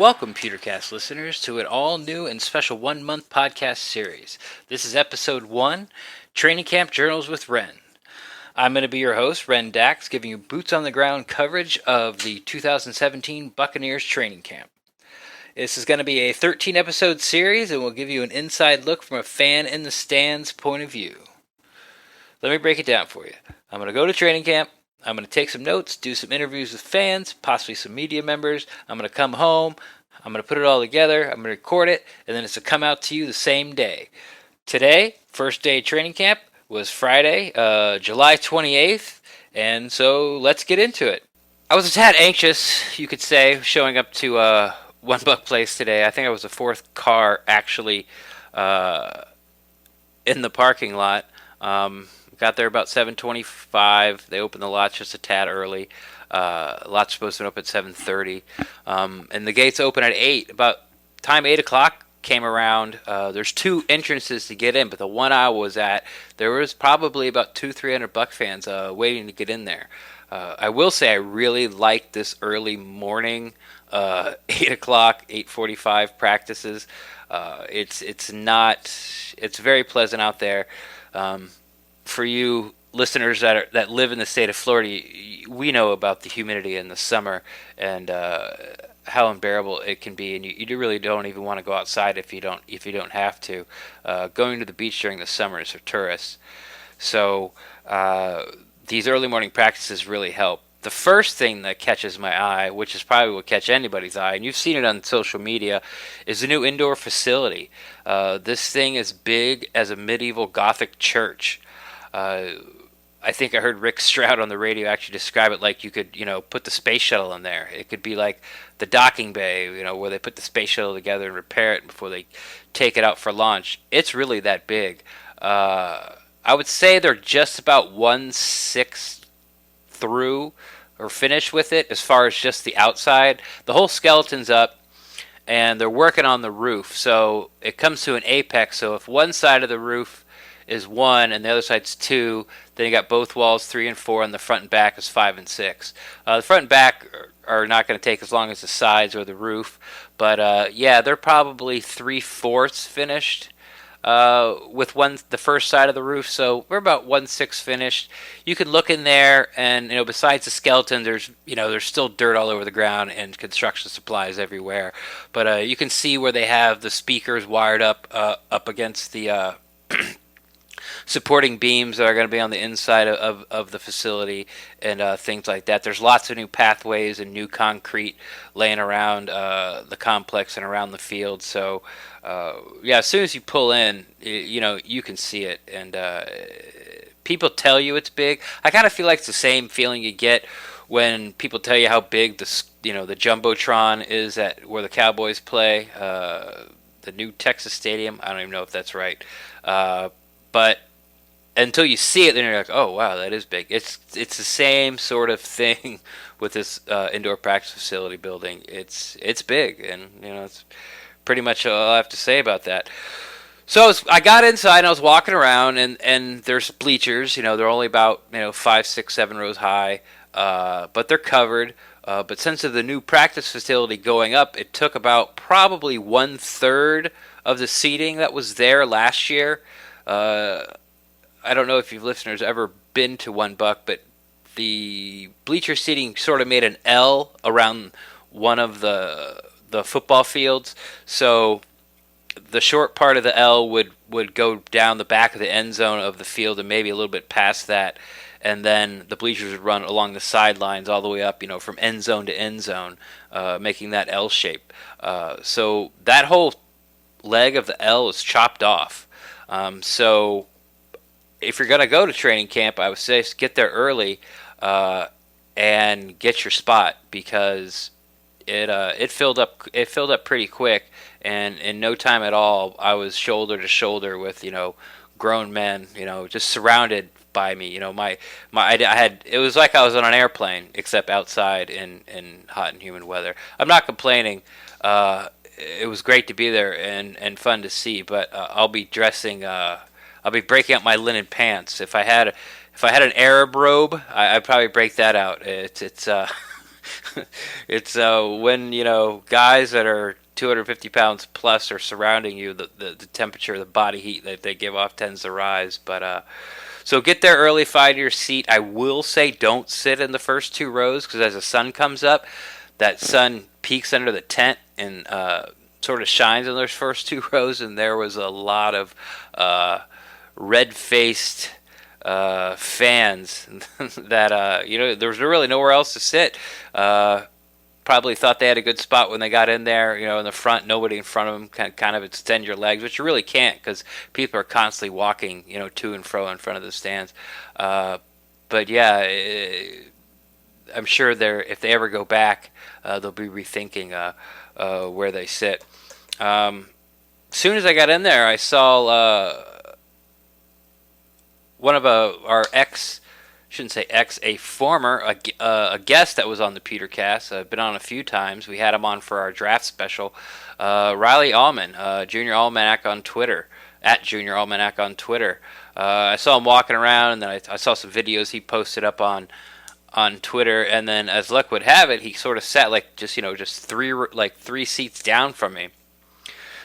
Welcome, Petercast listeners, to an all-new and special one-month podcast series. This is Episode 1, Training Camp Journals with Ren. I'm going to be your host, Ren Daxt, giving you boots-on-the-ground coverage of the 2017 Buccaneers Training Camp. This is going to be a 13-episode series, and we'll give you an inside look from a fan-in-the-stands point of view. Let me break it down for you. I'm going to go to training camp. I'm going to take some notes, do some interviews with fans, possibly some media members. I'm going to come home. I'm going to put it all together. I'm going to record it, and then it's to come out to you the same day. Today, first day of training camp, was Friday, July 28th, and so let's get into it. I was a tad anxious, you could say, showing up to One Buck Place today. I think I was the fourth car actually in the parking lot. Got there about 7:25. They opened the lots just a tad early. Lot's supposed to open at 7:30. And the gates open at 8. About time 8 o'clock came around. There's two entrances to get in, but the one I was at, there was probably about 200-300 Buck fans waiting to get in there. I will say I really like this early morning 8 o'clock, 8:45 practices. It's very pleasant out there. For you listeners that live in the state of Florida, we know about the humidity in the summer and how unbearable it can be, and you really don't even want to go outside if you don't have to. Going to the beach during the summer is for tourists. So these early morning practices really help. The first thing that catches my eye, which is probably what catch anybody's eye, and you've seen it on social media, is the new indoor facility. This thing is big as a medieval Gothic church. I think I heard Rick Stroud on the radio actually describe it like you could, put the space shuttle in there. It could be like the docking bay, where they put the space shuttle together and repair it before they take it out for launch. It's really that big. I would say they're just about 1/6 through or finished with it as far as just the outside. The whole skeleton's up, and they're working on the roof. So it comes to an apex. So if one side of the roof is 1 and the other side's 2, then you got both walls 3 and 4, and the front and back is 5 and 6. The front and back are not going to take as long as the sides or the roof, but they're probably 3/4 finished with the first side of the roof. So we're about 1/6 finished. You can look in there, and besides the skeleton, there's still dirt all over the ground and construction supplies everywhere. But you can see where they have the speakers wired up against the supporting beams that are going to be on the inside of the facility and things like that. There's lots of new pathways and new concrete laying around the complex and around the field. So, as soon as you pull in, you can see it. And people tell you it's big. I kind of feel like it's the same feeling you get when people tell you how big the Jumbotron is at where the Cowboys play, the new Texas Stadium. I don't even know if that's right. But until you see it, then you're like, oh, wow, that is big. It's the same sort of thing with this indoor practice facility building. It's big, and it's pretty much all I have to say about that. So I got inside, and I was walking around, and there's bleachers. They're only about 5, 6, 7 rows high, but they're covered. But since of the new practice facility going up, it took about probably 1/3 of the seating that was there last year. I don't know if you listeners ever been to One Buck, but the bleacher seating sort of made an L around one of the football fields. So the short part of the L would go down the back of the end zone of the field and maybe a little bit past that. And then the bleachers would run along the sidelines all the way up, from end zone to end zone, making that L shape. So that whole leg of the L is chopped off. So if you're going to go to training camp, I would say get there early and get your spot, because it filled up pretty quick, and in no time at all I was shoulder to shoulder with grown men just surrounded by me. It was like I was on an airplane, except outside in hot and humid weather. I'm not complaining. It was great to be there and fun to see, but I'll be dressing. I'll be breaking out my linen pants. If I had an Arab robe, I'd probably break that out. It's It's when guys that are 250 pounds plus are surrounding you, the temperature, the body heat that they give off tends to rise. But so get there early, find your seat. I will say don't sit in the first two rows because as the sun comes up, that sun peeks under the tent and sort of shines in those first two rows. And there was a lot of red-faced fans that there was really nowhere else to sit. Probably thought they had a good spot when they got in there, in the front, nobody in front of them, kind of extend your legs, which you really can't because people are constantly walking, to and fro in front of the stands. But yeah, I'm sure if they ever go back, they'll be rethinking where they sit. As soon as I got in there, I saw one of our a former a guest that was on the Petercast. I've been on a few times. We had him on for our draft special. Riley Allman, Junior Almanac on Twitter, at Junior Almanac on Twitter. I saw him walking around, and then I saw some videos he posted up on Twitter. And then, as luck would have it, he sort of sat just three seats down from me.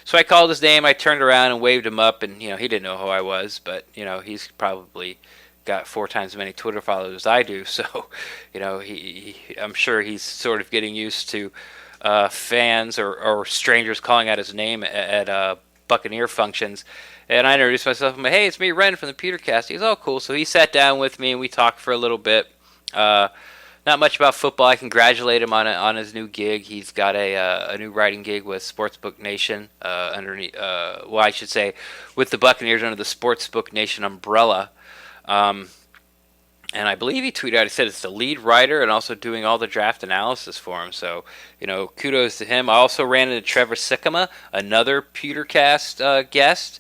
So I called his name. I turned around and waved him up, and he didn't know who I was, but he's probably got 4 times as many Twitter followers as I do, so I'm sure he's sort of getting used to fans or strangers calling out his name at Buccaneer functions. And I introduced myself. I'm like, hey, it's me, Ren from the Petercast. He's all cool, so he sat down with me and we talked for a little bit. Not much about football. I congratulate him on his new gig. He's got a new writing gig with Sportsbook Nation underneath. I should say with the Buccaneers under the Sportsbook Nation umbrella. And I believe he tweeted out, he said it's the lead writer and also doing all the draft analysis for him. So, kudos to him. I also ran into Trevor Sikkema, another Petercast guest.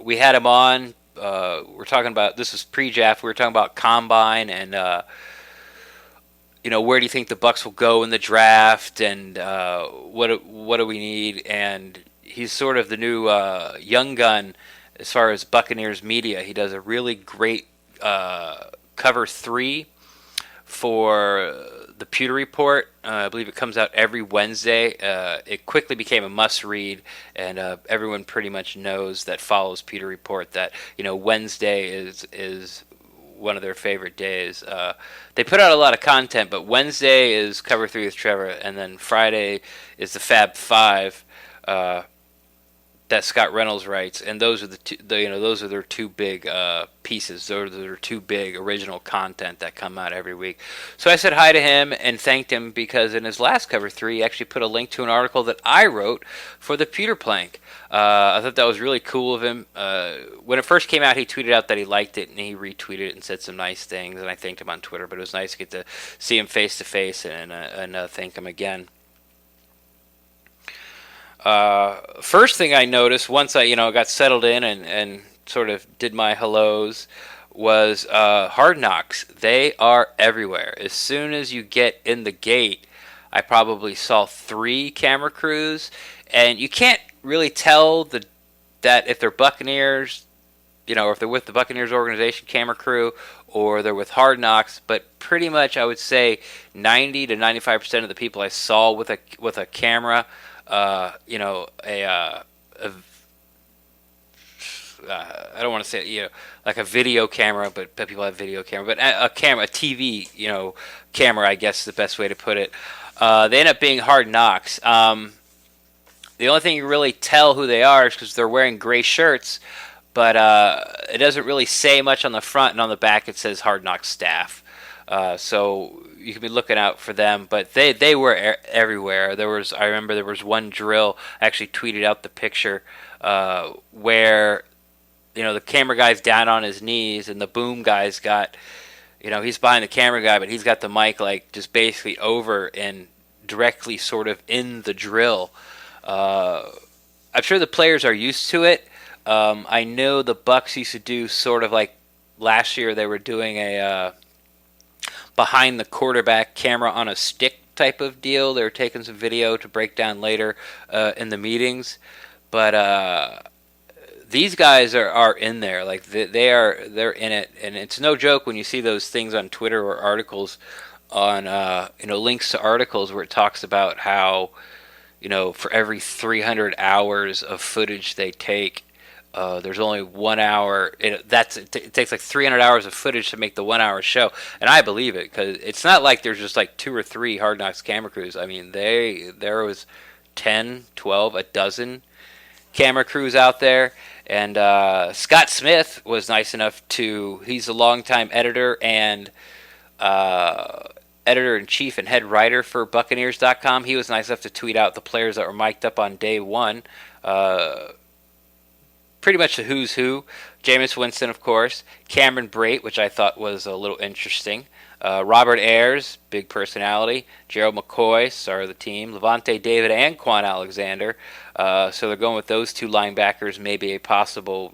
We had him on. We're talking about, this was pre-draft, we were talking about Combine and, where do you think the Bucs will go in the draft and what do we need? And he's sort of the new young gun as far as Buccaneers media. He does a really great cover 3 for the Pewter Report. I believe it comes out every Wednesday. It quickly became a must-read, and everyone pretty much knows that follows Pewter Report that Wednesday is one of their favorite days. They put out a lot of content, but Wednesday is cover 3 with Trevor, and then Friday is the Fab 5. That Scott Reynolds writes, and those are those are their 2 big pieces. Those are their 2 big original content that come out every week. So I said hi to him and thanked him because in his last cover 3, he actually put a link to an article that I wrote for the Pewter Plank. I thought that was really cool of him. When it first came out, he tweeted out that he liked it, and he retweeted it and said some nice things, and I thanked him on Twitter. But it was nice to get to see him face to face and thank him again. First thing I noticed once I got settled in and sort of did my hellos was Hard Knocks. They are everywhere. As soon as you get in the gate, I probably saw 3 camera crews, and you can't really tell that if they're Buccaneers, or if they're with the Buccaneers organization camera crew or they're with Hard Knocks, but pretty much I would say 90 to 95% of the people I saw with a camera. I don't want to say like a video camera, but people have video camera, but a TV camera, I guess is the best way to put it. They end up being Hard Knocks. The only thing you really tell who they are is because they're wearing gray shirts, but it doesn't really say much on the front, and on the back it says Hard Knocks staff. So you can be looking out for them, but they were everywhere. I remember there was one drill. I actually tweeted out the picture where the camera guy's down on his knees, and the boom guy's got he's behind the camera guy, but he's got the mic just basically over and directly sort of in the drill. I'm sure the players are used to it. I know the Bucs used to do sort of like last year. They were doing a behind the quarterback camera on a stick type of deal. They were taking some video to break down later in the meetings, but these guys are in there. Like they're in it, and it's no joke when you see those things on Twitter or articles on links to articles where it talks about how for every 300 hours of footage they take, there's only 1 hour. It takes like 300 hours of footage to make the 1 hour show, and I believe it because it's not like there's just like 2 or 3 Hard Knocks camera crews. I mean, there was 10, 12, a dozen camera crews out there, and Scott Smith was nice enough to. He's a longtime editor and editor-in-chief and head writer for Buccaneers.com. He was nice enough to tweet out the players that were mic'd up on day one. Pretty much the who's who. Jameis Winston, of course. Cameron Brate, which I thought was a little interesting. Robert Ayers, big personality. Gerald McCoy, star of the team. Levante David and Quan Alexander. So they're going with those two linebackers, maybe a possible,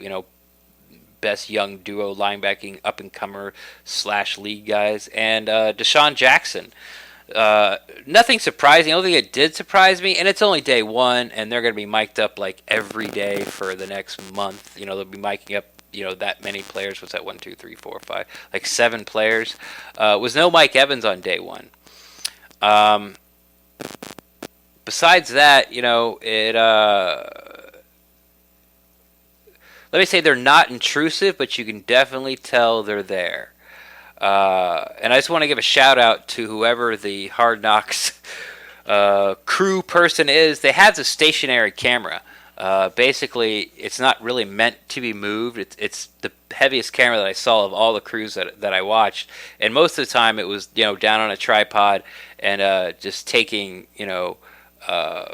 best young duo linebacking up-and-comer / league guys. And DeSean Jackson. Nothing surprising. The only thing that did surprise me, and it's only day one, and they're going to be mic'd up like every day for the next month. They'll be miking up, that many players. What's that? 1, 2, 3, 4, 5, like 7 players. Was no Mike Evans on day one. Besides that, let me say they're not intrusive, but you can definitely tell they're there. And I just want to give a shout out to whoever the Hard Knocks crew person is. They have the stationary camera. Basically, it's not really meant to be moved. It's the heaviest camera that I saw of all the crews that I watched. And most of the time it was, down on a tripod and just taking, I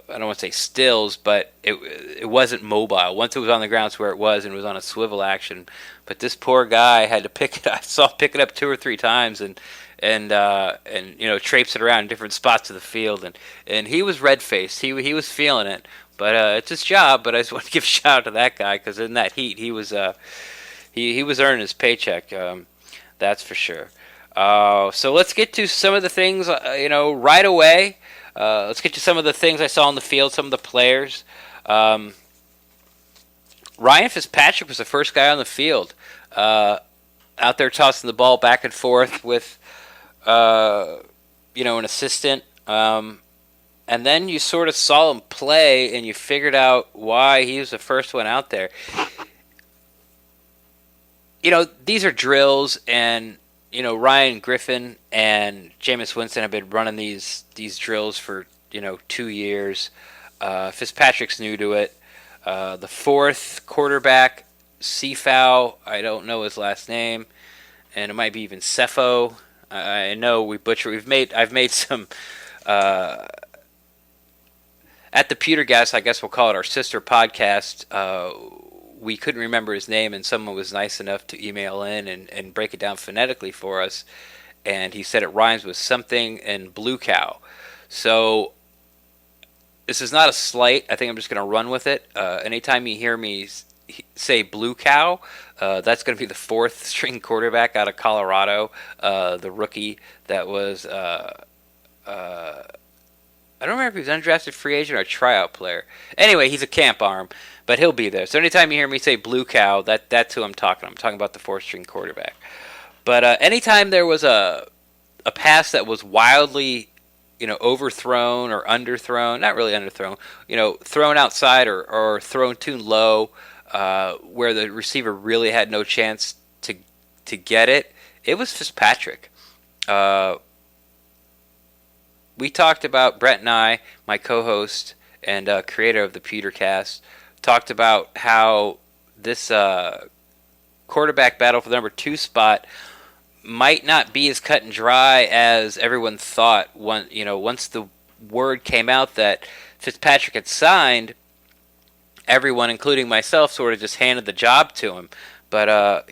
don't want to say stills, but it wasn't mobile. Once it was on the ground, it's where it was, and it was on a swivel action. But this poor guy had to pick it. I saw him pick it up 2 or 3 times and traipse it around in different spots of the field, and he was red faced. He was feeling it, but it's his job. But I just want to give a shout out to that guy because in that heat, he was earning his paycheck. That's for sure. So let's get to some of the things right away. Let's get to some of the things I saw on the field, some of the players. Ryan Fitzpatrick was the first guy on the field, out there tossing the ball back and forth with, an assistant. And then you sort of saw him play, and you figured out why he was the first one out there. These are drills, and Ryan Griffin and Jameis Winston have been running these drills for 2 years. Fitzpatrick's new to it. The fourth quarterback, Seafow, I don't know his last name, and it might be even Cepho. I know we butcher. I've made some at the Petercast. I guess we'll call it our sister podcast. We couldn't remember his name, and someone was nice enough to email in and break it down phonetically for us. And he said it rhymes with something and blue cow. So this is not a slight. I think I'm just going to run with it. Anytime you hear me say blue cow, that's going to be the 4th string quarterback out of Colorado, the rookie that was I don't remember if he was undrafted free agent or a tryout player. Anyway, he's a camp arm, but he'll be there. So anytime you hear me say blue cow, that's who I'm talking. I'm talking about the 4th string quarterback. But anytime there was a pass that was wildly, overthrown or underthrown, not really underthrown, thrown outside or thrown too low, where the receiver really had no chance to get it, it was Fitzpatrick. We talked about, Brett and I, my co-host and creator of the Petercast, talked about how this quarterback battle for the number 2 spot might not be as cut and dry as everyone thought. Once the word came out that Fitzpatrick had signed, everyone, including myself, sort of just handed the job to him. But,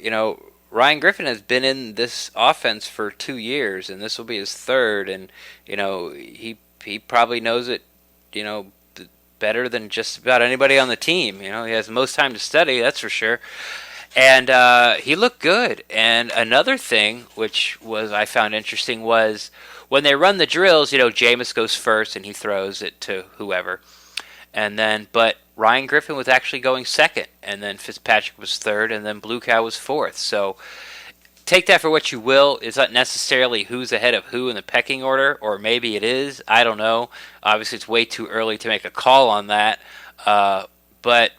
Ryan Griffin has been in this offense for 2 years, and this will be his 3rd, and, he probably knows it, better than just about anybody on the team. He has the most time to study, that's for sure. And he looked good. And another thing, which I found interesting, was when they run the drills, Jameis goes first, and he throws it to whoever. But Ryan Griffin was actually going second, and then Fitzpatrick was 3rd, and then Blue Cow was 4th. So take that for what you will. It's not necessarily who's ahead of who in the pecking order, or maybe it is. I don't know. Obviously, it's way too early to make a call on that. But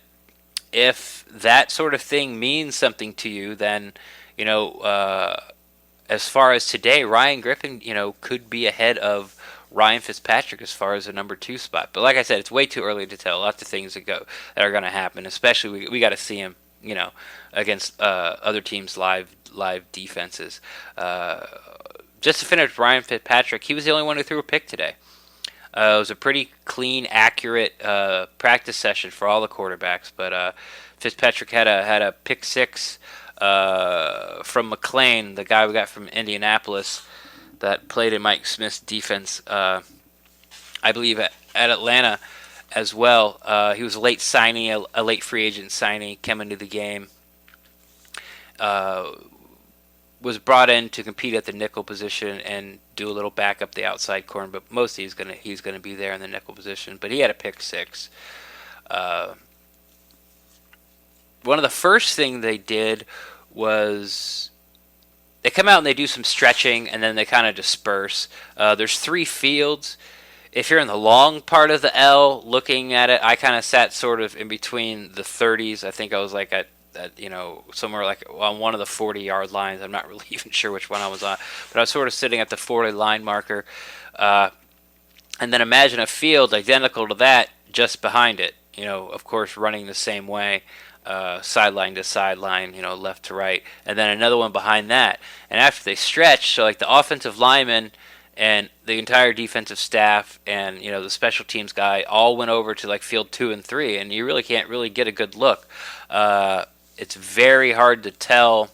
if that sort of thing means something to you, then, as far as today, Ryan Griffin, could be ahead of Ryan Fitzpatrick as far as the number 2 spot. But like I said, it's way too early to tell. Lots of things that are going to happen. Especially we got to see him, against other teams' live defenses. Just to finish, Ryan Fitzpatrick, he was the only one who threw a pick today. It was a pretty clean, accurate practice session for all the quarterbacks. But Fitzpatrick had a pick 6 from McLean, the guy we got from Indianapolis that played in Mike Smith's defense, I believe at Atlanta as well. He was a late signing, a late free agent signing, came into the game. Was brought in to compete at the nickel position and do a little back up the outside corner, but mostly he's gonna be there in the nickel position. But he had a pick 6. One of the first thing they did was they come out and they do some stretching, and then they kind of disperse. There's 3 fields. If you're in the long part of the L, looking at it, I kind of sat sort of in between the 30s. I think I was like at somewhere like on one of the 40-yard lines. I'm not really even sure which one I was on, but I was sort of sitting at the 40 line marker. And then imagine a field identical to that just behind it. Of course, running the same way. Sideline to sideline, left to right, and then another one behind that. And after they stretch, so like the offensive linemen and the entire defensive staff and the special teams guy all went over to like field 2 and 3, and you really can't really get a good look. It's very hard to tell,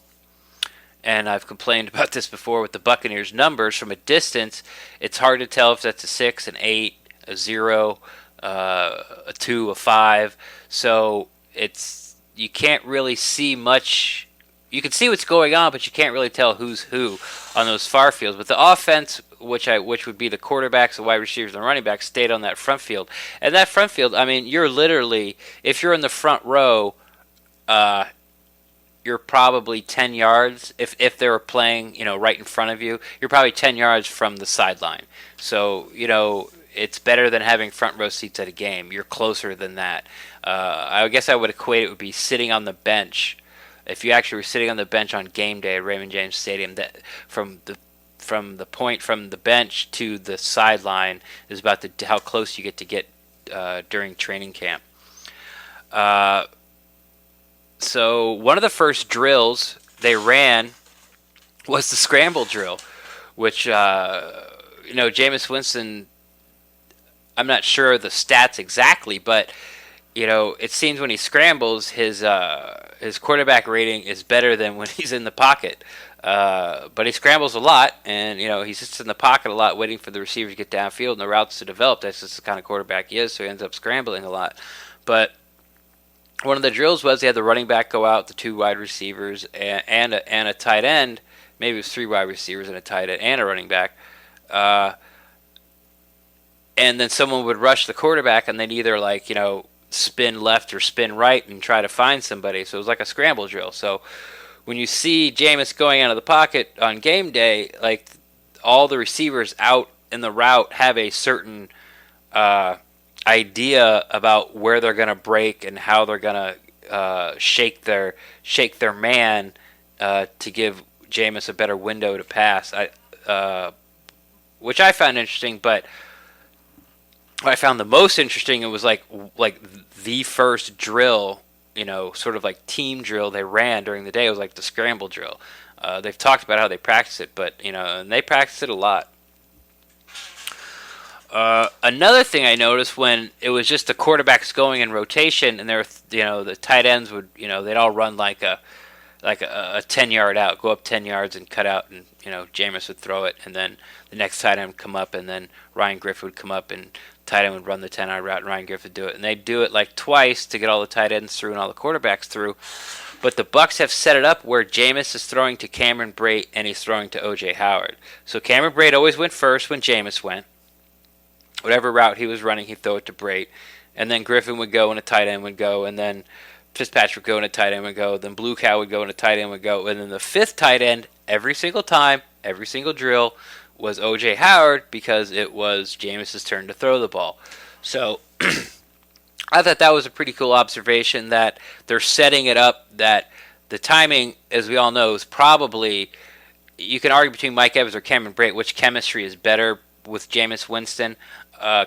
and I've complained about this before with the Buccaneers numbers from a distance. It's hard to tell if that's a 6, an 8, a 0, a 2, a 5. So you can't really see much. You can see what's going on, but you can't really tell who's who on those far fields. But the offense, which would be the quarterbacks, the wide receivers, and the running backs, stayed on that front field. And that front field, I mean, you're literally, if you're in the front row, you're probably 10 yards. If they were playing, right in front of you, you're probably 10 yards from the sideline. So, it's better than having front row seats at a game. You're closer than that. I guess I would equate it would be sitting on the bench. If you actually were sitting on the bench on game day at Raymond James Stadium, that from the point from the bench to the sideline is about how close you get during training camp. So one of the first drills they ran was the Scramble Drill, which Jameis Winston. I'm not sure of the stats exactly, but it seems when he scrambles, his quarterback rating is better than when he's in the pocket. But he scrambles a lot, and he sits in the pocket a lot, waiting for the receiver to get downfield and the routes to develop. That's just the kind of quarterback he is, so he ends up scrambling a lot. But one of the drills was he had the running back go out, the 2 wide receivers, and a tight end. Maybe it was 3 wide receivers and a tight end and a running back. And then someone would rush the quarterback, and they'd either spin left or spin right and try to find somebody. So it was like a scramble drill. So when you see Jameis going out of the pocket on game day, like all the receivers out in the route have a certain idea about where they're going to break and how they're going to shake their man to give Jameis a better window to pass. Which I found interesting, but what I found the most interesting, it was like the first drill, sort of like team drill they ran during the day. It was like the Scramble Drill. They've talked about how they practice it, but and they practice it a lot. Another thing I noticed when it was just the quarterbacks going in rotation, and the tight ends would, they'd all run like a 10-yard out, go up 10 yards and cut out, and Jameis would throw it, and then the next tight end would come up, and then Ryan Griffin would come up, and tight end would run the 10-yard route, and Ryan Griffin would do it. And they'd do it like twice to get all the tight ends through and all the quarterbacks through. But the Bucs have set it up where Jameis is throwing to Cameron Brate and he's throwing to O.J. Howard. So Cameron Brate always went first when Jameis went. Whatever route he was running, he'd throw it to Brate. And then Griffin would go and a tight end would go. And then Fitzpatrick would go and a tight end would go. Then Blue Cow would go and a tight end would go. And then the fifth tight end, every single time, every single drill, was O.J. Howard because it was Jameis' turn to throw the ball. So I thought that was a pretty cool observation that they're setting it up that the timing, as we all know, is probably, you can argue between Mike Evans or Cameron Brate which chemistry is better with Jameis Winston.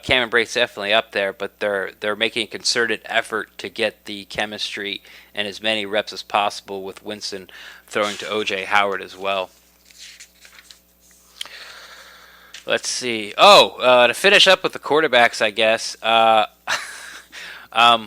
Cameron Brate's definitely up there, but they're making a concerted effort to get the chemistry and as many reps as possible with Winston throwing to O.J. Howard as well. Let's see. To finish up with the quarterbacks, I guess.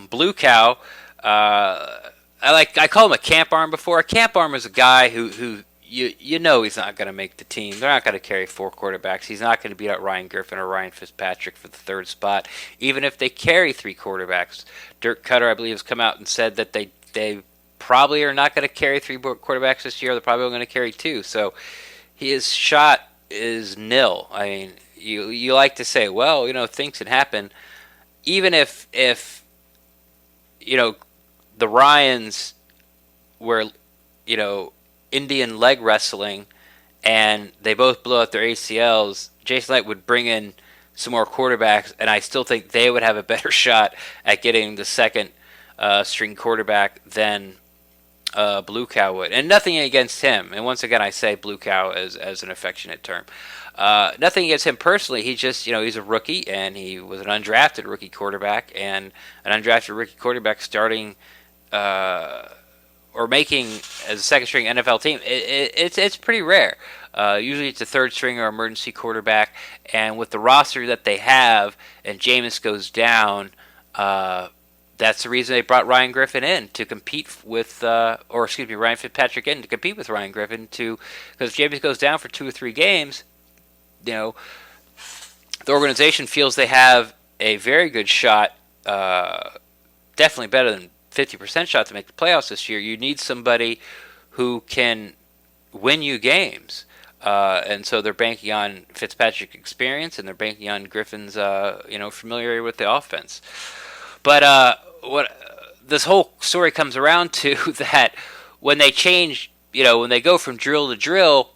Blue Cow. I call him a camp arm before. A camp arm is a guy who you know he's not going to make the team. They're not going to carry 4 quarterbacks. He's not going to beat out Ryan Griffin or Ryan Fitzpatrick for the 3rd spot, even if they carry 3 quarterbacks. Dirk Cutter, I believe, has come out and said that they probably are not going to carry 3 quarterbacks this year. They're probably going to carry 2. So his shot is nil. I mean, you like to say, well, things can happen. Even if the Ryans were, Indian leg wrestling and they both blew out their ACLs, Jason Light would bring in some more quarterbacks, and I still think they would have a better shot at getting the second string quarterback than Blue Cow would. And nothing against him. And once again, I say Blue Cow as an affectionate term. Nothing against him personally. He just, he's a rookie, and he was an undrafted rookie quarterback, and an undrafted rookie quarterback starting or making as a second string NFL team, it's pretty rare. Usually it's a third string or emergency quarterback, and with the roster that they have, and Jameis goes down, that's the reason they brought Ryan Griffin in to compete with, Ryan Fitzpatrick in to compete with Ryan Griffin because if Jameis goes down for 2 or 3 games, the organization feels they have a very good shot, definitely better than 50% shot to make the playoffs this year. You need somebody who can win you games. And so they're banking on Fitzpatrick's experience, and they're banking on Griffin's, familiarity with the offense. But what this whole story comes around to that when they change, when they go from drill to drill,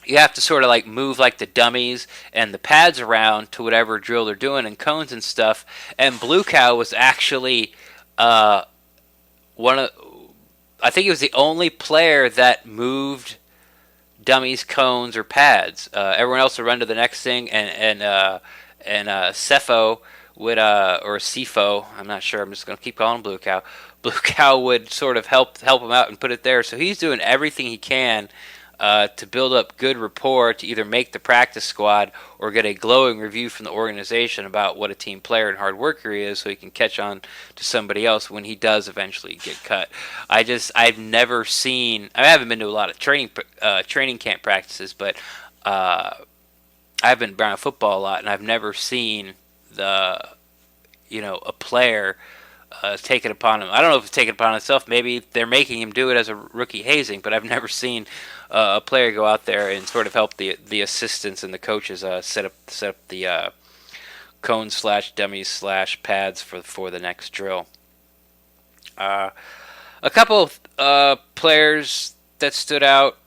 you have to sort of like move like the dummies and the pads around to whatever drill they're doing and cones and stuff. And Blue Cow was actually I think he was the only player that moved dummies, cones, or pads. Everyone else would run to the next thing, and Cepho would, or Cefo, I'm not sure, I'm just going to keep calling him Blue Cow. Blue Cow would sort of help him out and put it there. So he's doing everything he can to build up good rapport to either make the practice squad or get a glowing review from the organization about what a team player and hard worker he is, so he can catch on to somebody else when he does eventually get cut. I've never seen, I haven't been to a lot of training camp practices, but I've been around football a lot, and I've never seen a player take it upon him. I don't know if it's taken upon himself. Maybe they're making him do it as a rookie hazing, but I've never seen a player go out there and sort of help the assistants and the coaches set up the cones / dummies / pads for the next drill. A couple of players that stood out.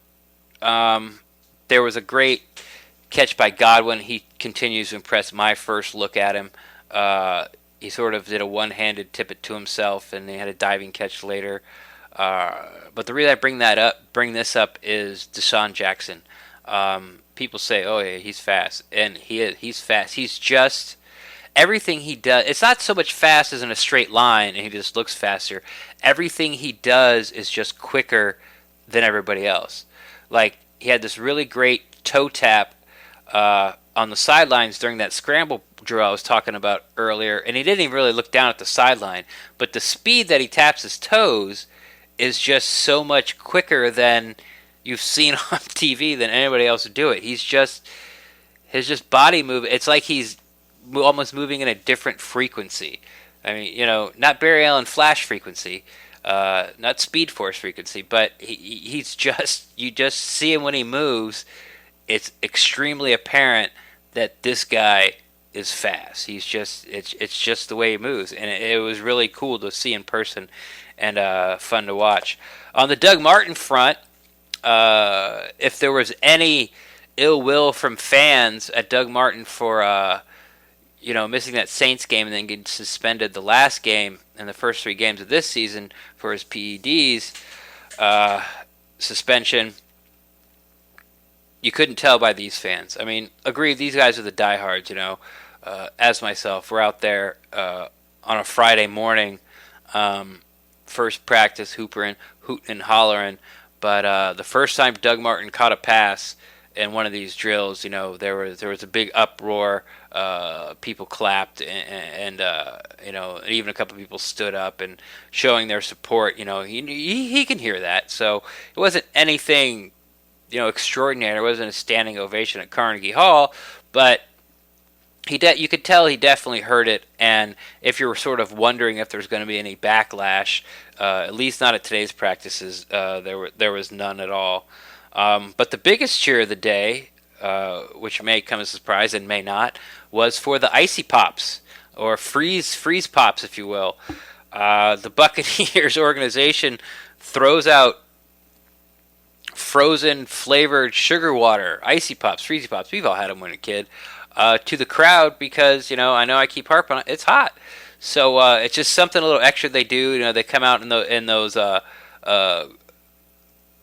There was a great catch by Godwin. He continues to impress my first look at him. He sort of did a one-handed tip it to himself, and he had a diving catch later. But the reason I bring this up is DeSean Jackson. People say, "Oh, yeah, he's fast," and he's fast. He's just everything he does. It's not so much fast as in a straight line, and he just looks faster. Everything he does is just quicker than everybody else. Like, he had this really great toe tap on the sidelines during that scramble drill I was talking about earlier, and he didn't even really look down at the sideline. But the speed that he taps his toes is just so much quicker than you've seen on TV than anybody else would do it. His body move. It's like he's almost moving in a different frequency. I mean, not Barry Allen Flash frequency, not Speed Force frequency, but he's just, you just see him when he moves. It's extremely apparent that this guy is fast. It's just the way he moves, and it was really cool to see in person and fun to watch. On the Doug Martin front, if there was any ill will from fans at Doug Martin for missing that Saints game and then getting suspended the last game and the first 3 games of this season for his PEDs suspension, you couldn't tell by these fans. I mean, agree, these guys are the diehards, as myself. We're out there on a Friday morning, first practice, hooting and hollering. But the first time Doug Martin caught a pass in one of these drills, there was a big uproar. People clapped, and even a couple of people stood up and showing their support. He can hear that, so it wasn't anything extraordinary. It wasn't a standing ovation at Carnegie Hall, but you could tell he definitely heard it. And if you were sort of wondering if there's going to be any backlash, at least not at today's practices, there was none at all. But the biggest cheer of the day, which may come as a surprise and may not, was for the Icy Pops, or freeze pops, if you will. The Buccaneers organization throws out frozen flavored sugar water, Icy Pops, Freezy Pops. We've all had them when a kid. To the crowd because I know I keep harping on it. It's hot, so it's just something a little extra they do. They come out in those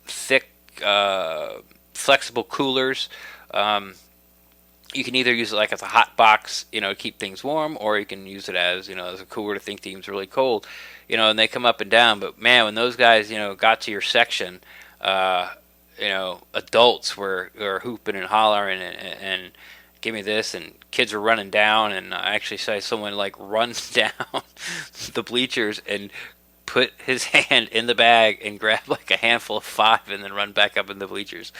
thick, flexible coolers. You can either use it like as a hot box, to keep things warm, or you can use it as as a cooler to think things really cold, and they come up and down. But man, when those guys got to your section, adults were hooping and hollering and give me this, and kids were running down, and I actually saw someone run down the bleachers and put his hand in the bag and grab a handful of 5 and then run back up in the bleachers.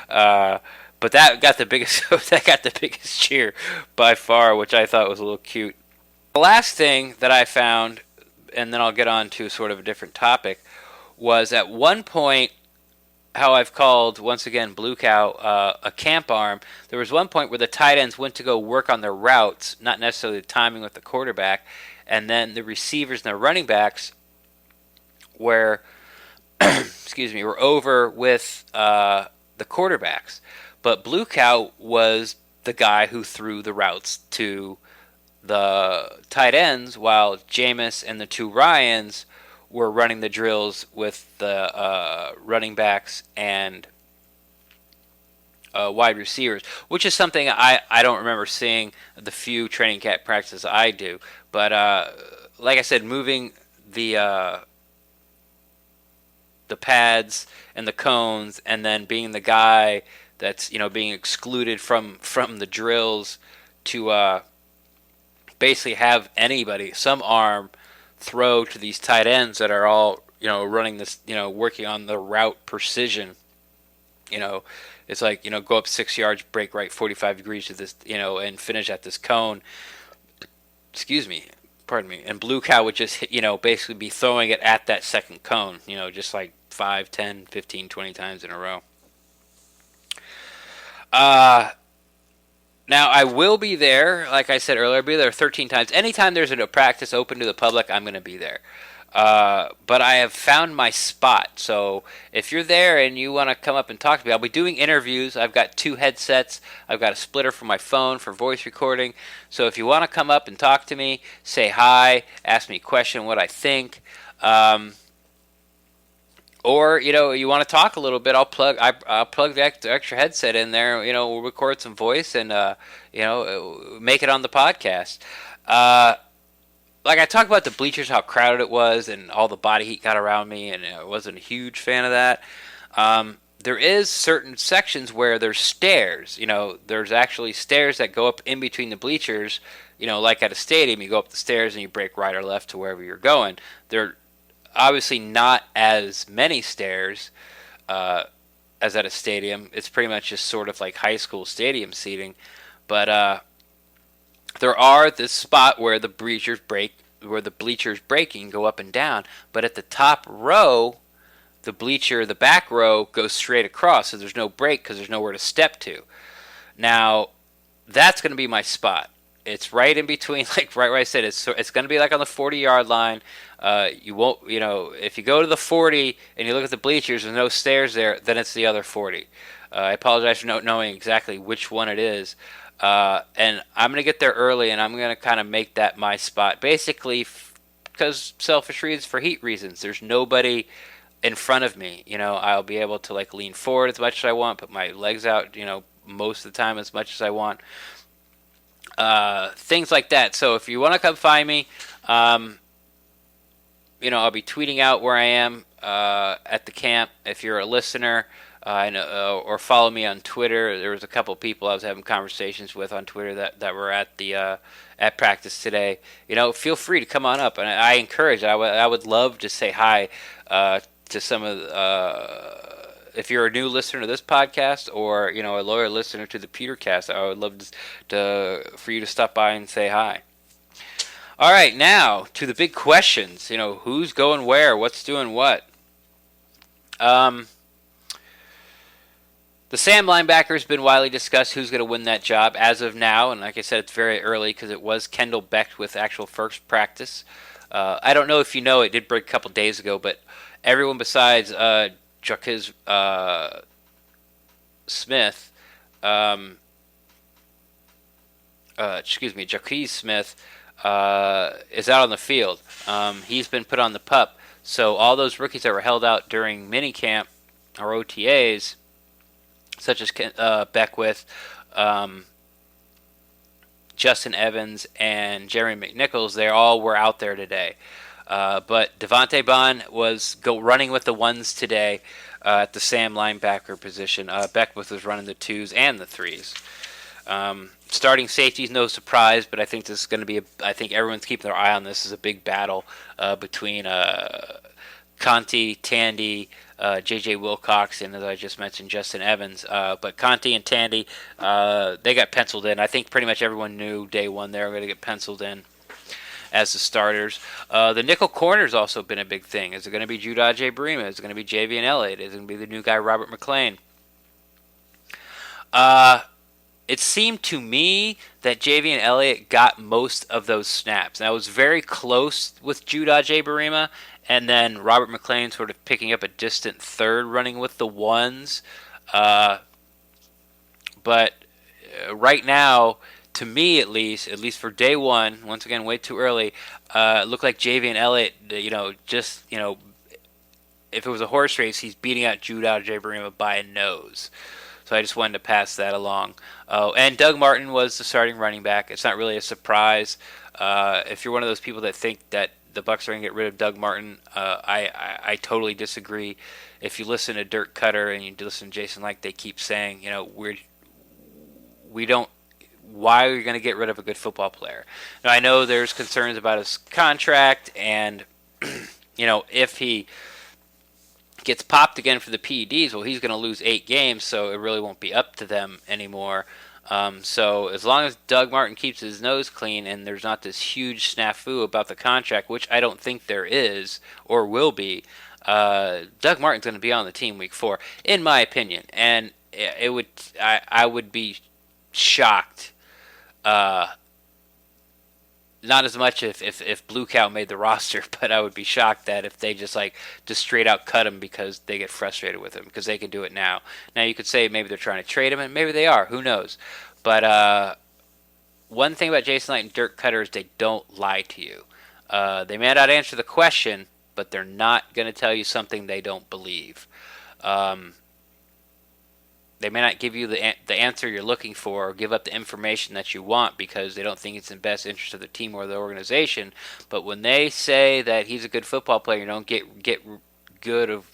But that got the biggest cheer by far, which I thought was a little cute. The last thing that I found, and then I'll get on to sort of a different topic, was at one point how I've called, once again, Blue Cow a camp arm. There was one point where the tight ends went to go work on their routes, not necessarily the timing with the quarterback, and then the receivers and the running backs were over with the quarterbacks. But Blue Cow was the guy who threw the routes to the tight ends, while Jameis and the 2 Ryans were running the drills with the running backs and wide receivers, which is something I don't remember seeing the few training camp practices I do. But like I said, moving the pads and the cones, and then being the guy that's being excluded from the drills to basically have anybody, some arm, throw to these tight ends that are all running this, working on the route precision. It's like go up 6 yards, break right 45 degrees to this, and finish at this cone. Pardon me. And Blue Cow would just basically be throwing it at that second cone, just like 5, 10, 15, 20 times in a row. Now, I will be there, like I said earlier, I'll be there 13 times. Anytime there's a practice open to the public, I'm going to be there. But I have found my spot. So if you're there and you want to come up and talk to me, I'll be doing interviews. I've got 2 headsets. I've got a splitter for my phone for voice recording. So if you want to come up and talk to me, say hi, ask me a question, what I think. Or, you want to talk a little bit, I'll plug the extra headset in there, we'll record some voice and, make it on the podcast. Like I talked about the bleachers, how crowded it was and all the body heat got around me, and I wasn't a huge fan of that. There is certain sections where there's stairs, there's actually stairs that go up in between the bleachers, like at a stadium, you go up the stairs and you break right or left to wherever you're going. They're obviously not as many stairs as at a stadium. It's pretty much just sort of like high school stadium seating. But there are this spot where the bleachers break, and go up and down. But at the top row, the back row goes straight across, so there's no break because there's nowhere to step to. Now, that's going to be my spot. it's right in between, like right where I said. It's going to be like on the 40-yard line. You won't, if you go to the 40 and you look at the bleachers, there's no stairs there. Then it's the other 40. I apologize for not knowing exactly which one it is. And I'm going to get there early, and I'm going to kind of make that my spot, basically, because selfish reasons, for heat reasons. There's nobody in front of me. I'll be able to like lean forward as much as I want, put my legs out, most of the time as much as I want. Things like that. So if you want to come find me, I'll be tweeting out where I am at the camp. If you're a listener, or follow me on Twitter. There was a couple people I was having conversations with on Twitter that were at the at practice today. Feel free to come on up, and I encourage. I would love to say hi to some of if you're a new listener to this podcast, or a loyal listener to the Petercast. I would love for you to stop by and say hi. All right, now to the big questions. Who's going where, what's doing what. The Sam linebacker has been widely discussed who's going to win that job as of now, and like I said, it's very early because it was Kendall Beck with actual first practice. I don't know if you know, it did break a couple days ago, but everyone besides Jaquiz Smith, Jaquiz Smith is out on the field. He's been put on the PUP, so all those rookies that were held out during minicamp or OTAs, such as Beckwith, Justin Evans, and Jerry McNichols, they all were out there today. But Devontae Bond was running with the ones today at the Sam linebacker position. Beckwith was running the 2s and the 3s. Starting safeties, no surprise, but I think this is going to be I think everyone's keeping their eye on this. Is a big battle between Conti, Tandy, J.J. Wilcox, and as I just mentioned, Justin Evans. But Conti and Tandy, they got penciled in. I think pretty much everyone knew day one they were going to get penciled in as the starters. The nickel corner has also been a big thing. Is it going to be Judah Barima? Is it going to be Javian Elliott? Is it going to be the new guy, Robert McClain? It seemed to me that Javian Elliott got most of those snaps. Now, it was very close with Judah Barima, and then Robert McClain sort of picking up a distant third, running with the ones. But right now, to me at least for day one, once again, way too early, it looked like Javian Elliott, if it was a horse race, he's beating out Judah Barima by a nose. So I just wanted to pass that along. Oh, and Doug Martin was the starting running back. It's not really a surprise. If you're one of those people that think that the Bucs are going to get rid of Doug Martin, I totally disagree. If you listen to Dirk Cutter and you listen to Jason Licht, they keep saying, we don't. Why are you going to get rid of a good football player? Now, I know there's concerns about his contract, and if he gets popped again for the PEDs, well, he's going to lose 8 games, so it really won't be up to them anymore. So as long as Doug Martin keeps his nose clean and there's not this huge snafu about the contract, which I don't think there is or will be, Doug Martin's going to be on the team week 4, in my opinion. And I would be shocked. Not as much if Blue Cow made the roster, but I would be shocked that if they just straight out cut him because they get frustrated with him, because they can do it now. Now you could say maybe they're trying to trade him, and maybe they are. Who knows? But one thing about Jason Licht and Dirk Cutter is they don't lie to you. They may not answer the question, but they're not going to tell you something they don't believe. They may not give you the answer you're looking for or give up the information that you want because they don't think it's in the best interest of the team or the organization. But when they say that he's a good football player, don't get rid of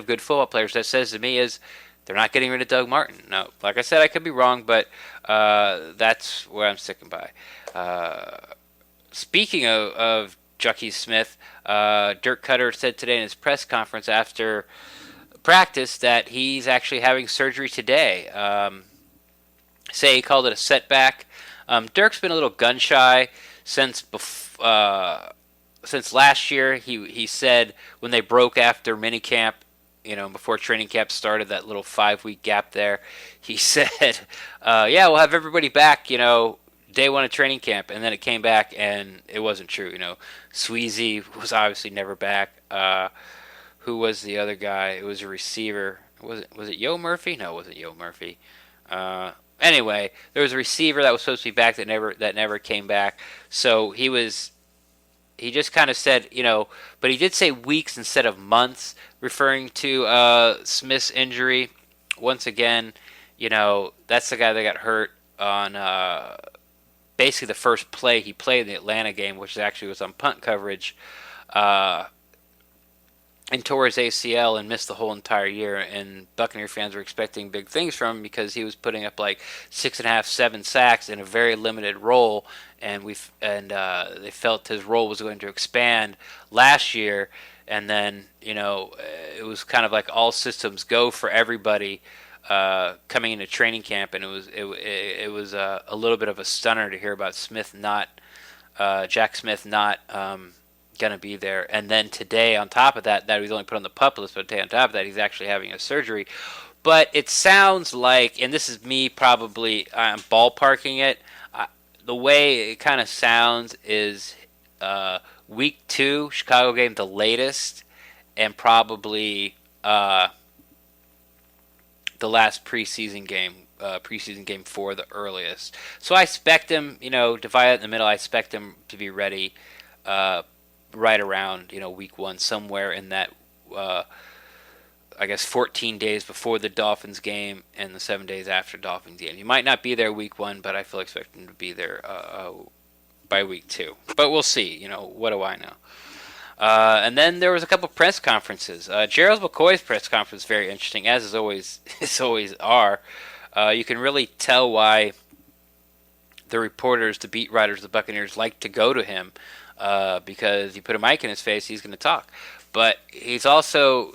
good football players, that says to me is they're not getting rid of Doug Martin. Now, like I said, I could be wrong, but that's where I'm sticking by. Speaking of Jaquiz Smith, Dirk Cutter said today in his press conference after practice that he's actually having surgery today. He called it a setback. Dirk's been a little gun shy since last year. He said when they broke after minicamp, before training camp started, that little 5-week gap there, he said, "Yeah, we'll have everybody back, day one of training camp, and then it came back, and it wasn't true. Sweezy was obviously never back. Who was the other guy? It was a receiver. Was it Yo Murphy? No, it wasn't Yo Murphy. Anyway, there was a receiver that was supposed to be back that never came back. So he just kind of said, but he did say weeks instead of months, referring to Smith's injury. Once again, that's the guy that got hurt on basically the first play he played in the Atlanta game, which actually was on punt coverage, and tore his ACL and missed the whole entire year. And Buccaneer fans were expecting big things from him because he was putting up like 6.5, 7 sacks in a very limited role, and they felt his role was going to expand last year. And then it was kind of like all systems go for everybody coming into training camp, and it was a little bit of a stunner to hear about Jack Smith not going to be there. And then today, on top of that he was only put on the PUP list, but today on top of that, he's actually having a surgery. But it sounds like, and this is me probably, I'm ballparking it, the way it kind of sounds is week 2, Chicago game, the latest, and probably the last preseason game 4, the earliest. So I expect him, divided in the middle, I expect him to be ready right around, week 1, somewhere in that, 14 days before the Dolphins game and the 7 days after Dolphins game. He might not be there week 1, but I fully expect him to be there by week 2. But we'll see. What do I know? And then there was a couple press conferences. Gerald McCoy's press conference is very interesting, as is always are. You can really tell why the reporters, the beat writers, the Buccaneers like to go to him, because you put a mic in his face, he's going to talk. But he's also,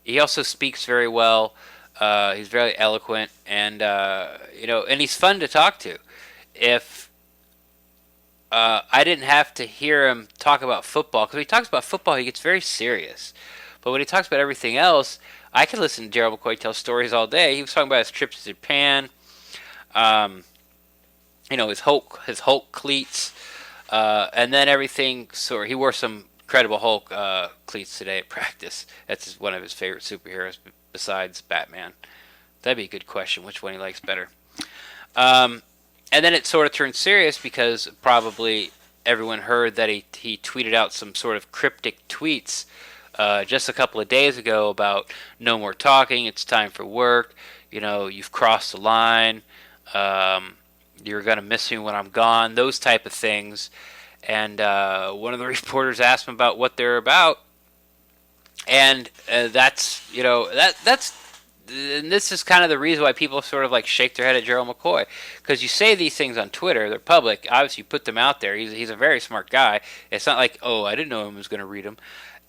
he also speaks very well. He's very eloquent, and and he's fun to talk to. If I didn't have to hear him talk about football, because when he talks about football, he gets very serious. But when he talks about everything else, I could listen to Gerald McCoy tell stories all day. He was talking about his trips to Japan, his Hulk cleats, and then everything. So he wore some incredible Hulk cleats today at practice. That's one of his favorite superheroes besides Batman. That'd be a good question. Which one he likes better? And then it sort of turned serious because probably everyone heard that he tweeted out some sort of cryptic tweets just a couple of days ago about no more talking, it's time for work, you've crossed the line, you're going to miss me when I'm gone, those type of things. And one of the reporters asked him about what they're about, and that's and this is kind of the reason why people sort of like shake their head at Gerald McCoy, because you say these things on Twitter, they're public, obviously you put them out there, he's a very smart guy, it's not like, oh, I didn't know him was going to read them,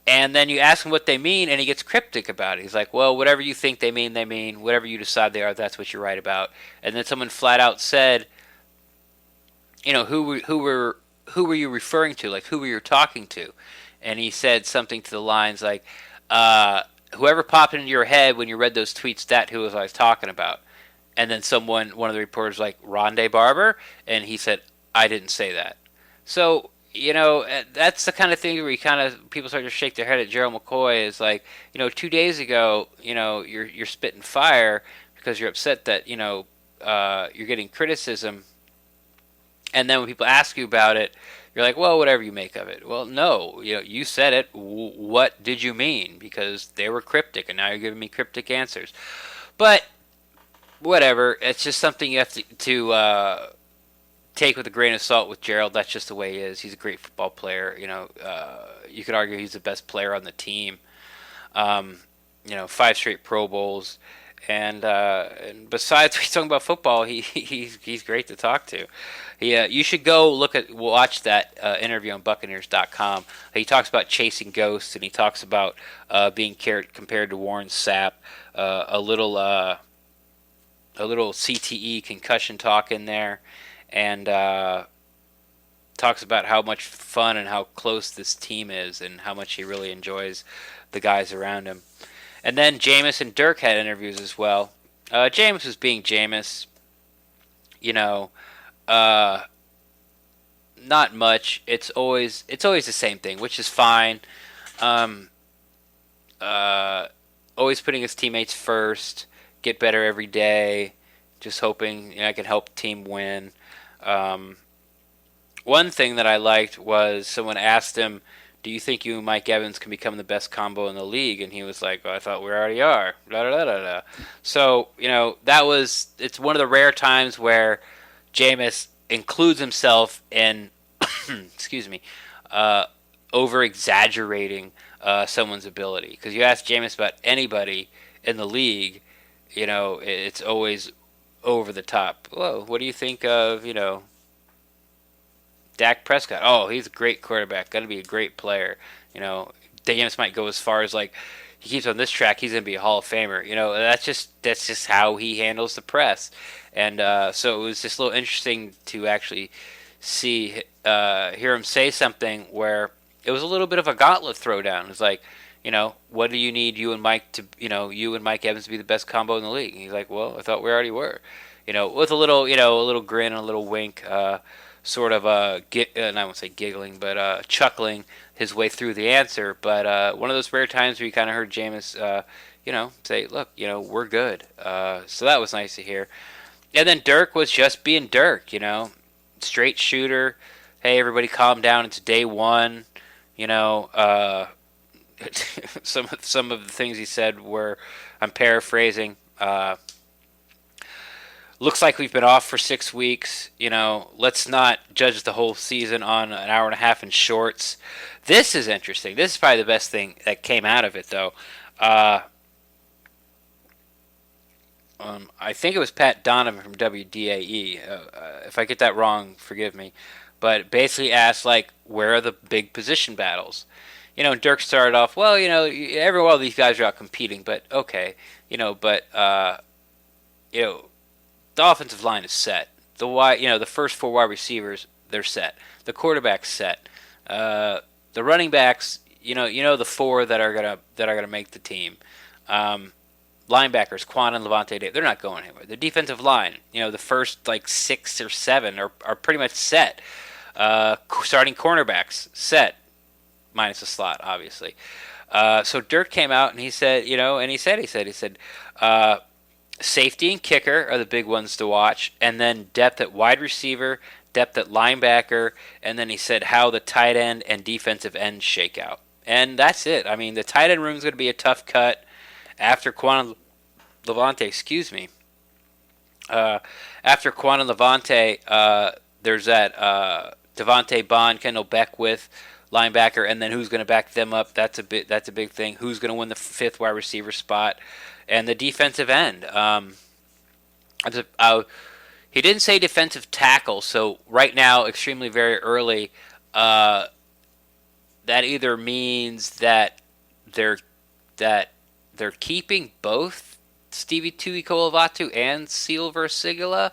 and then you ask him what they mean, and he gets cryptic about it. He's like, well, whatever you think they mean, whatever you decide they are, that's what you're right about. And then someone flat out said, who were you referring to, like who were you talking to? And he said something to the lines like, whoever popped into your head when you read those tweets, that who was I was talking about. And then one of the reporters, like, Rondé Barber, and he said, I didn't say that. So, that's the kind of thing where people start to shake their head at Gerald McCoy, is like, 2 days ago, you're spitting fire because you're upset that, you're getting criticism. And then when people ask you about it, you're like, well, whatever you make of it. Well, no, you said it. What did you mean? Because they were cryptic, and now you're giving me cryptic answers. But whatever, it's just something you have to take with a grain of salt with Gerald. That's just the way he is. He's a great football player. You could argue he's the best player on the team. 5 straight Pro Bowls. And besides talking about football, he's great to talk to. You should go watch that interview on Buccaneers.com. He talks about chasing ghosts, and he talks about being compared to Warren Sapp. A little CTE concussion talk in there, and talks about how much fun and how close this team is, and how much he really enjoys the guys around him. And then Jameis and Dirk had interviews as well. Jameis was being Jameis. Uh, Not much. It's always the same thing, which is fine. Um, uh, Always putting his teammates first, get better every day, just hoping I can help the team win. Um, One thing that I liked was someone asked him, "Do you think you and Mike Evans can become the best combo in the league?" And he was like, "I thought we already are." Da, da, da, da, da. So it's one of the rare times where Jameis includes himself in, excuse me, uh, over exaggerating someone's ability. Because you ask Jameis about anybody in the league, it's always over the top. Whoa, what do you think of Dak Prescott? Oh, he's a great quarterback. Going to be a great player. Jameis might go as far as like he keeps on this track, he's going to be a Hall of Famer. That's just how he handles the press. And so it was just a little interesting to actually hear him say something where it was a little bit of a gauntlet throwdown. It was like, what do you need you and Mike Evans to be the best combo in the league? And he's like, well, I thought we already were. With a little grin and a little wink, sort of and I won't say giggling, but chuckling his way through the answer. But one of those rare times where you kind of heard Jameis, say, look, we're good. So that was nice to hear. And then Dirk was just being Dirk, straight shooter. Hey, everybody, calm down. It's day one. Some of the things he said were, I'm paraphrasing. Looks like we've been off for 6 weeks. Let's not judge the whole season on an hour and a half in shorts. This is interesting. This is probably the best thing that came out of it, though. I think it was Pat Donovan from WDAE. If I get that wrong, forgive me. But basically asked, like, where are the big position battles? Dirk started off, well, every one of these guys are out competing, but okay. The offensive line is set. The first four wide receivers, they're set. The quarterback's set. The running backs, the four that are gonna make the team. Linebackers, Quan and Levante David, they're not going anywhere. The defensive line, the first like 6 or 7 are pretty much set. Starting cornerbacks set, minus a slot, obviously. So Dirk came out and he said, he said, safety and kicker are the big ones to watch, and then depth at wide receiver, depth at linebacker, and then he said how the tight end and defensive end shake out. And that's it. I mean, the tight end room is going to be a tough cut after Quan Levante, after Quan and Levante, there's that Devontae Bond, Kendall Beckwith, linebacker, and then who's going to back them up? That's a big thing. Who's going to win the fifth wide receiver spot? And the defensive end. He didn't say defensive tackle, so right now, extremely very early, that either means that they're keeping both Stevie Tuikolovatu and Silver Sigala,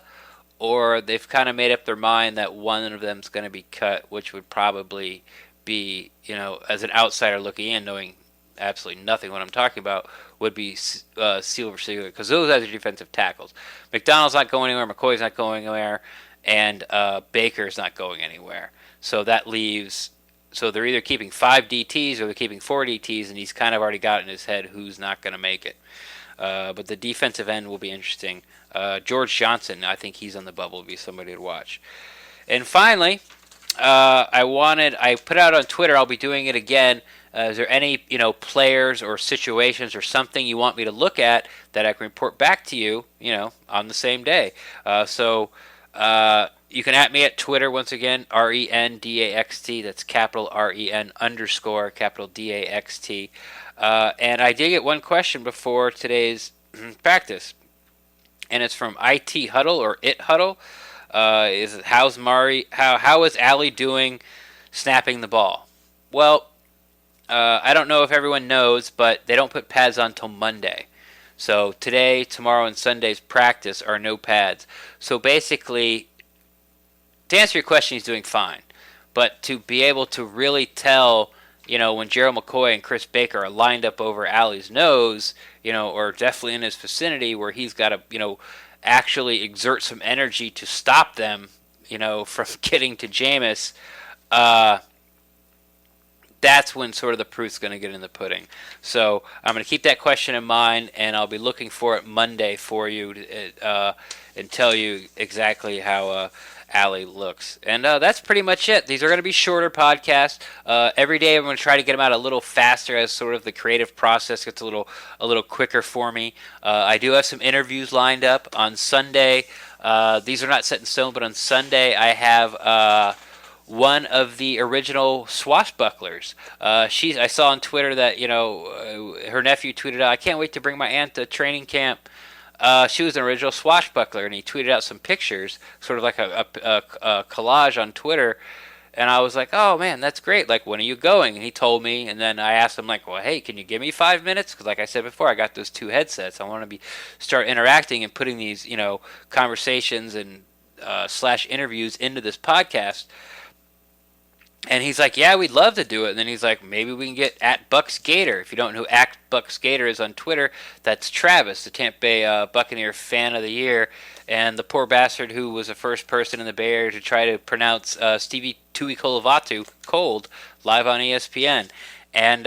or they've kind of made up their mind that one of them's going to be cut, which would probably be, as an outsider looking in, knowing absolutely nothing what I'm talking about, would be Silver Sigala, because those guys are defensive tackles. McDonald's not going anywhere, McCoy's not going anywhere, and Baker's not going anywhere. So that leaves... So they're either keeping 5 DTs or they're keeping 4 DTs, and he's kind of already got in his head who's not going to make it. But the defensive end will be interesting. George Johnson, I think he's on the bubble, will be somebody to watch. And finally, I put out on Twitter, I'll be doing it again. Is there any players or situations or something you want me to look at that I can report back to you, on the same day? You can at me at Twitter, once again, RenDaxt. That's capital REN _ capital DAXT. And I did get one question before today's practice. And it's from IT Huddle or It Huddle. How's Mari? How is Allie doing snapping the ball? Well, I don't know if everyone knows, but they don't put pads on till Monday. So today, tomorrow, and Sunday's practice are no pads. So basically, to answer your question, he's doing fine. But to be able to really tell, when Gerald McCoy and Chris Baker are lined up over Allie's nose, or definitely in his vicinity where he's got to, actually exert some energy to stop them, from getting to Jameis, that's when sort of the proof's going to get in the pudding. So I'm going to keep that question in mind, and I'll be looking for it Monday for you and tell you exactly how Allie looks. And that's pretty much it. These are going to be shorter podcasts. Every day I'm going to try to get them out a little faster as sort of the creative process gets a little quicker for me. I do have some interviews lined up on Sunday. These are not set in stone, but on Sunday I have one of the original Swashbucklers. I saw on Twitter that her nephew tweeted out, "I can't wait to bring my aunt to training camp." She was an original Swashbuckler, and he tweeted out some pictures, sort of like a collage on Twitter. And I was like, "Oh man, that's great! Like, when are you going?" And he told me, and then I asked him, like, "Well, hey, can you give me 5 minutes? Because, like I said before, I got those 2 headsets. I want to start interacting and putting these, conversations and / interviews into this podcast." And he's like, "Yeah, we'd love to do it." And then he's like, "Maybe we can get at Bucs Gator." If you don't know who at Bucs Gator is on Twitter, that's Travis, the Tampa Bay Buccaneer Fan of the Year, and the poor bastard who was the first person in the Bay Area to try to pronounce Stevie Tuikolovatu cold live on ESPN. And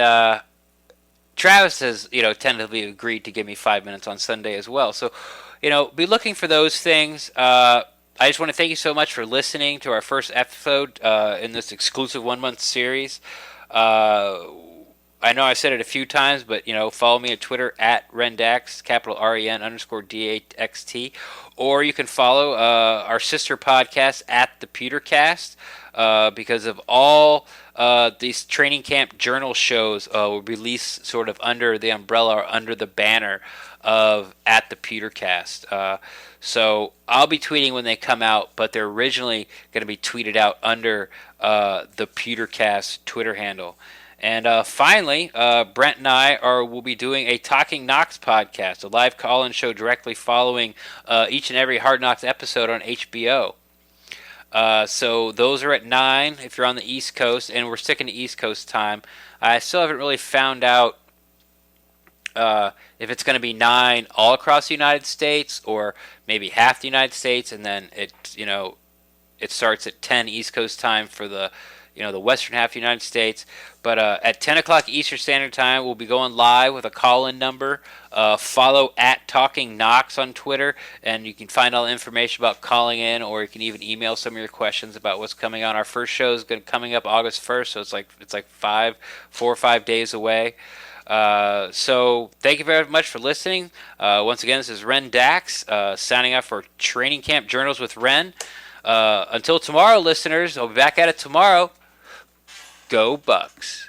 Travis has, tentatively agreed to give me 5 minutes on Sunday as well. So, be looking for those things. I just want to thank you so much for listening to our first episode in this exclusive 1-month series. I know I said it a few times, but follow me on Twitter at Ren Daxt, capital REN_DAXT, or you can follow our sister podcast at the Petercast because of all these training camp journal shows will release sort of under the umbrella or under the banner of at the Petercast. So I'll be tweeting when they come out, but they're originally going to be tweeted out under the Petercast Twitter handle. And finally, Brent and I will be doing a Talking Knocks podcast, a live call-in show directly following each and every Hard Knocks episode on HBO. So those are at 9 if you're on the East Coast, and we're sticking to East Coast time. I still haven't really found out if it's going to be 9 all across the United States or maybe half the United States, and then it starts at 10 East Coast time for the western half of the United States. But at 10 o'clock Eastern Standard Time, we'll be going live with a call-in number. Follow at Talking Knocks on Twitter, and you can find all the information about calling in, or you can even email some of your questions about what's coming on. Our first show is coming up August 1st, so it's like 4 or 5 days away. So thank you very much for listening. Once again, this is Ren Daxt signing off for Training Camp Journals with Ren. Until tomorrow, listeners, I'll be back at it tomorrow. Go Bucs.